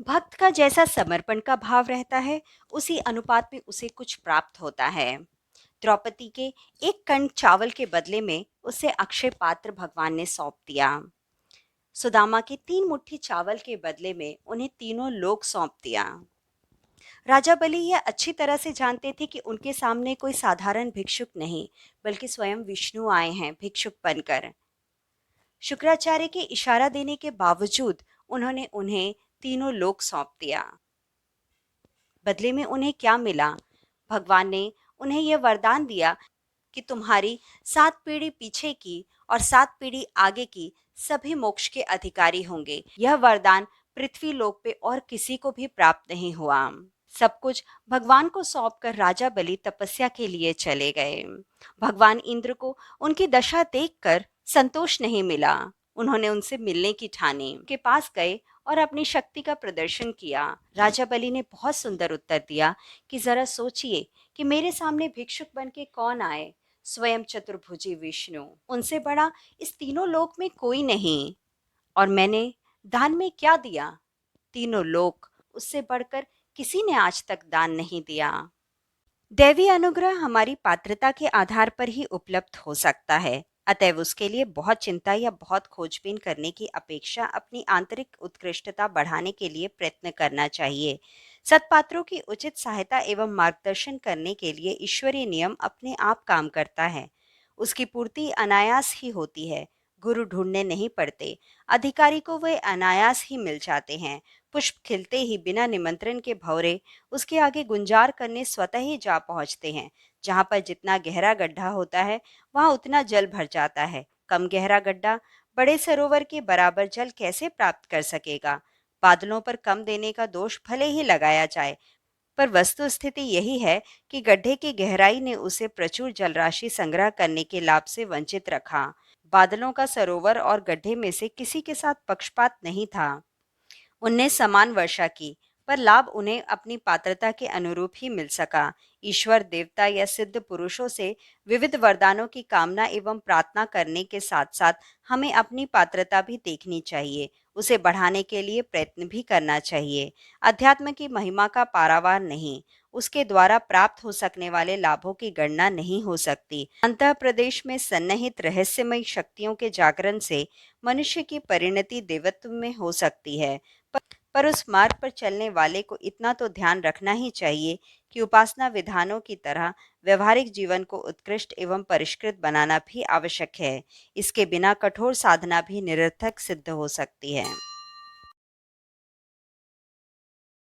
भक्त का जैसा समर्पण का भाव रहता है, उसी अनुपात में उसे कुछ प्राप्त होता है। द्रौपदी के एक कण चावल के बदले में उसे अक्षय पात्र भगवान ने सौंप दिया। सुदामा के 3 मुट्ठी चावल के बदले में उन्हें तीनों लोक सौंप दिया। राजा बलि यह अच्छी तरह से जानते थे कि उनके सामने कोई साधारण भिक्षुक नहीं, बल्कि स्वयं विष्णु आए हैं भिक्षुक बनकर। शुक्राचार्य के इशारा देने के बावजूद उन्होंने उन्हें तीनों लोक सौंप दिया। बदले में उन्हें क्या मिला? भगवान ने उन्हें यह वरदान दिया कि तुम्हारी 7 पीढ़ी पीछे की और 7 पीढ़ी आगे की सभी मोक्ष के अधिकारी होंगे। यह वरदान पृथ्वी लोक पे और किसी को भी प्राप्त नहीं हुआ। सब कुछ भगवान को सौंपकर राजा बलि तपस्या के लिए चले गए। भगवान इंद्र को उनकी दशा देखकर संतोष नहीं मिला। उन्होंने उनसे मिलने की ठानी, के पास गए और अपनी शक्ति का प्रदर्शन किया। राजा बलि ने बहुत सुंदर उत्तर दिया कि जरा सोचिए कि मेरे सामने भिक्षुक बन के कौन आए? स्वयं चतुर्भुजी विष्णु। उनसे बड़ा इस तीनों लोक में कोई नहीं। और मैंने दान में क्या दिया? तीनों लोक। उससे बढ़कर किसी ने आज तक दान नहीं दिया। दैवी अनुग्रह हमारी पात्रता के आधार पर ही उपलब्ध हो सकता है। अतएव उसके लिए बहुत चिंता या बहुत खोजबीन करने की अपेक्षा अपनी आंतरिक उत्कृष्टता बढ़ाने के लिए प्रयत्न करना चाहिए। सत्पात्रों की उचित सहायता एवं मार्गदर्शन करने के लिए ईश्वरीय नियम अपने आप काम करता है। उसकी पूर्ति अनायास ही होती है। गुरु ढूंढने नहीं पड़ते। अधिकारी को वे अनायास ही मिल जाते हैं। पुष्प खिलते ही बिना निमंत्रण के भौरे उसके आगे गुंजार करने स्वतः ही जा पहुंचते हैं। जहाँ पर जितना गहरा गड्ढा होता है, वहाँ उतना जल भर जाता है। कम गहरा गड्ढा बड़े सरोवर के बराबर जल कैसे प्राप्त कर सकेगा? बादलों पर कम देने का दोष भले ही लगाया जाए, पर वस्तु स्थिति यही है कि गड्ढे की गहराई ने उसे प्रचुर जलराशि संग्रह करने के लाभ से वंचित रखा। बादलों का सरोवर और गड्ढे में से किसी के साथ पक्षपात नहीं था। उनने समान वर्षा की, पर लाभ उन्हें अपनी पात्रता के अनुरूप ही मिल सका। ईश्वर, देवता या सिद्ध पुरुषों से विविध वरदानों की कामना एवं प्रार्थना करने के साथ साथ हमें अपनी पात्रता भी देखनी चाहिए, उसे बढ़ाने के लिए प्रयत्न भी करना चाहिए। अध्यात्म की महिमा का पारावार नहीं, उसके द्वारा प्राप्त हो सकने वाले लाभों की गणना नहीं हो सकती। अंतः प्रदेश में सन्निहित रहस्यमयी शक्तियों के जागरण से मनुष्य की परिणति देवत्व में हो सकती है। पर उस मार्ग पर चलने वाले को इतना तो ध्यान रखना ही चाहिए कि उपासना विधानों की तरह व्यवहारिक जीवन को उत्कृष्ट एवं परिष्कृत बनाना भी आवश्यक है। इसके बिना कठोर साधना भी निरर्थक सिद्ध हो सकती है।